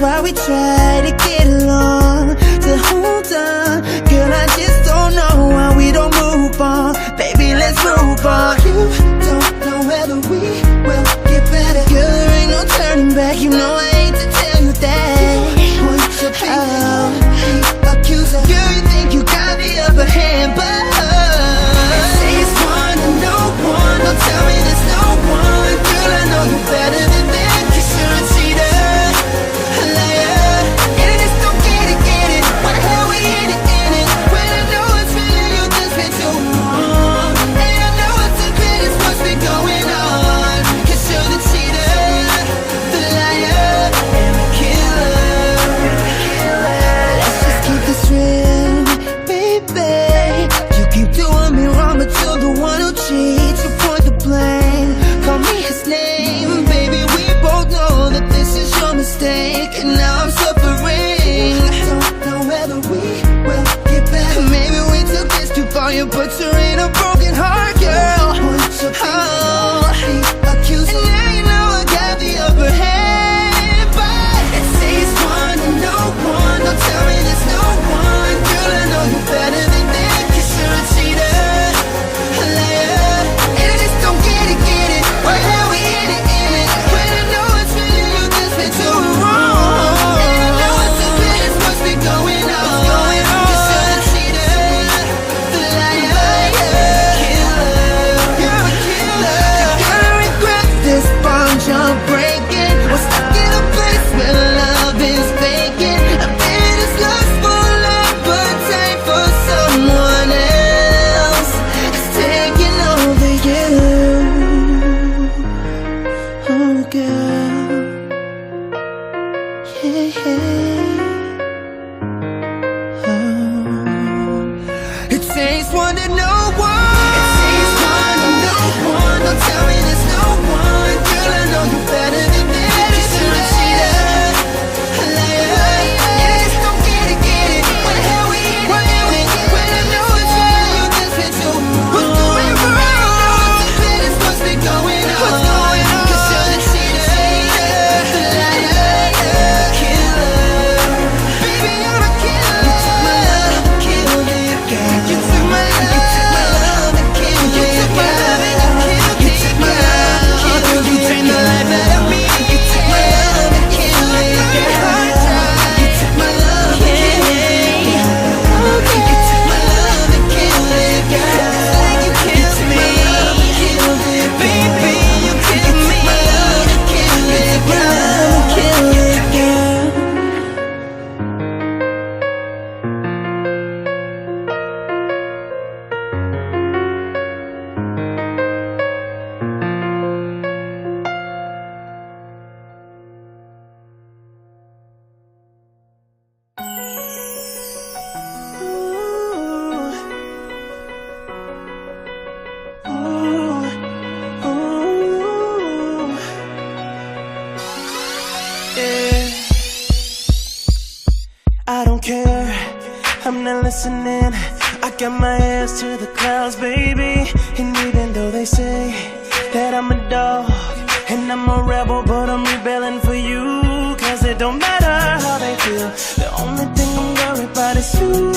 why we try to get along, to hold on. Girl, I just don't know why we don't move on. Baby, let's move on. You don't know whether we will get better. Girl, there ain't no turning back. You know I hate to tell you that. Want to be the accuser. Girl, you think you got the upper hand, but they say it's one and no one. Don't tell me there's no one. Girl, I know you better than that. 'Cause you're a cheater, a liar, and I just don't get it. Why the hell we in it? When I know it's really you that's been too wrong, and I know it's a bit is what's been going on. 'Cause you're the cheater, the liar, and the killer. Let's just keep this real, baby. You keep doing me wrong, but you're the one who cheats. You point the blame, call me his name. Baby, we both know that this is your mistake, and now I'm suffering. Don't know whether we will get back. Maybe we took this too far. You put her in a broken heart, girl. Oh, accused, and now you know I got the upper hand. But it says one and no one. Don't tell me there's no one. Girl, I know you better than that. 'Cause you're a cheater, a liar, and I just don't get it. Why the hell we in it? When I know it's really you that's been too wrong, and I know it's a bit is what's been going on. 'Cause you're the cheater, the liar, killer. You're a killer. You're gonna regret this bond you're breaking. We're stuck in a place where love is vacant. A bit is lustful appetite for someone else. It's taking over you. Oh, girl. Yeah. Oh. It takes one to know one. It takes one to know one. Don't tell me there's no one. Girl, I know you better than that. 'Cause you're a cheater, a liar, and I just don't get it. Why the hell we in it? When I know it's really you that's been too wrong. What's going wrong? It's a bit is what's been going on. What's going on? 'Cause you're the cheater, the liar, killer. Baby, you're a killer. You took my love and killed it, girl. You took my love and killed it. You took my love and killed it. You took my love and killed it. You drained the life out of me. You took my love and killed it, girl. You took my love and killed it, girl. You took my love and killed it, girl. You killed me, killed it, baby. You killed me, my love and killed it, girl. Killed it, girl. Yeah. I don't care, I'm not listening. I got my ears to the clouds, baby. And even though they say that I'm a dog and I'm a rebel, but I'm rebelling for you. 'Cause it don't matter how they feel. The only thing I'm worried about is you.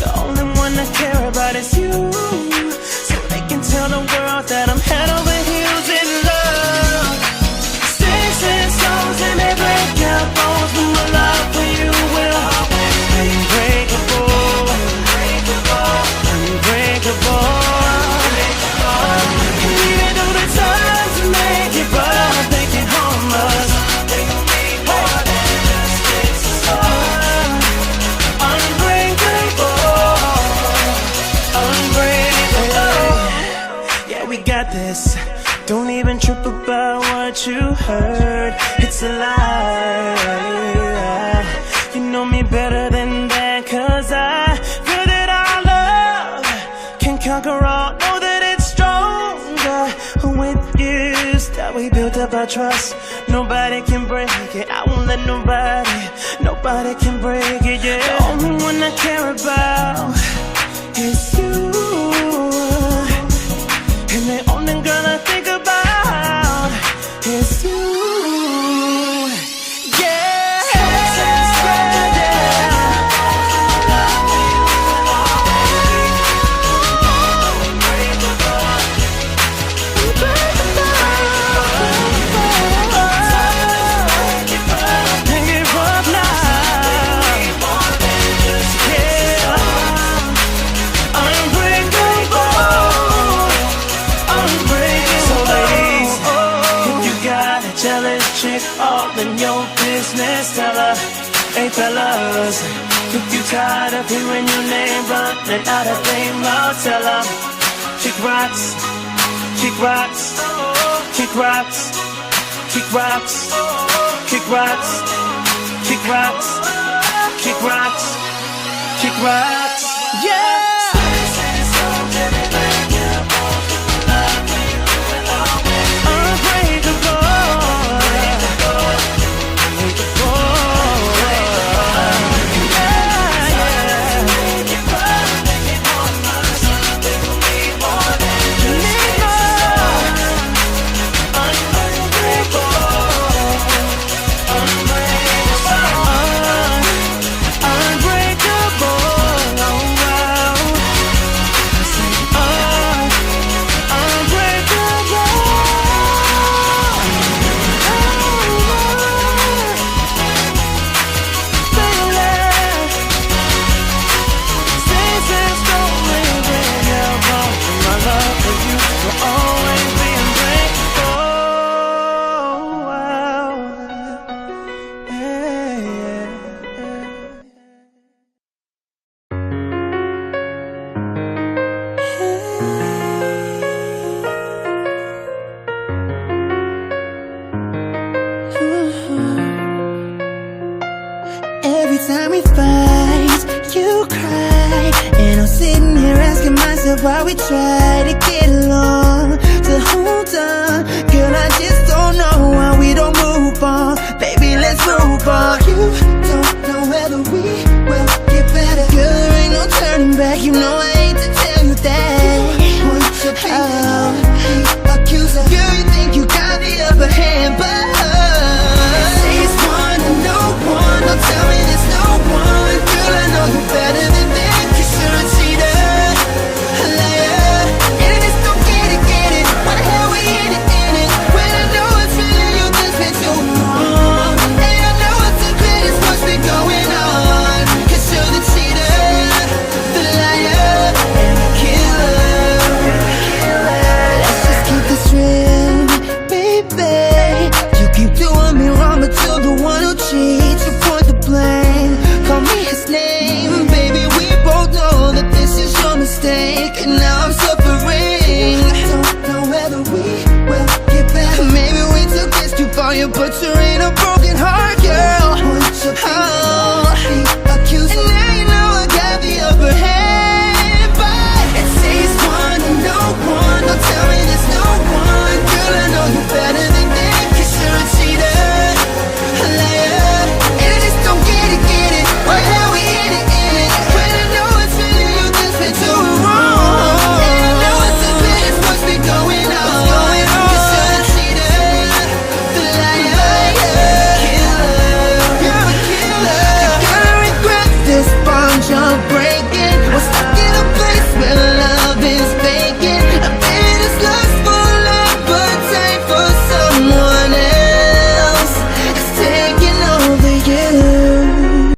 The only one I care about is you. So they can tell the world that I'm head over heels in love. Sticks and stones and they break our bones, but my love for you will always be unbreakable. Unbreakable. And even though the times make it rough, they can harm us. They gon' need more than just sticks and stones. Unbreakable. Unbreakable. Yeah, we got this. Don't even trip about what you heard. It's a lie. You know me better than that. 'Cause I feel that our love can conquer all. Know that it's stronger with years that we built up our trust. Nobody can break it. I won't let nobody can break it. Yeah, the only one I care about is you. And the only girl I think about is you. Yeah. tell this chick all in your business. Tell her, hey fellas, if you tired of hearing your name running out of fame, I'll tell her, kick rocks, kick rocks, kick rocks, kick rocks, kick rocks, kick rocks, kick rocks, kick rocks, yeah. Every time we fight, you cry, and I'm sitting here asking myself why we try to get along, to hold on. Girl, I just don't know why we don't move on. Baby, let's move on. You don't know whether we will get better. Girl, there ain't no turning back. You know I hate to tell you that. Want to be the accuser. Girl, you think you got the upper hand, but it's one and no one. Don't tell me there's no one. Girl, I know you better than that. 'Cause you're a cheater, a liar, and I just don't get it. Why the hell we in it? When I know it's really you that's been too long. And I know it's a bit, it's what's been going on. 'Cause you're the cheater, the liar, and the killer. Let's just keep this real, baby. You keep doing me wrong, but you're the one who cheats. You point the blame, call me his name. Baby, we both know that this is your mistake, and now I'm suffering. Don't know whether we will get back. Maybe we took this too far, you put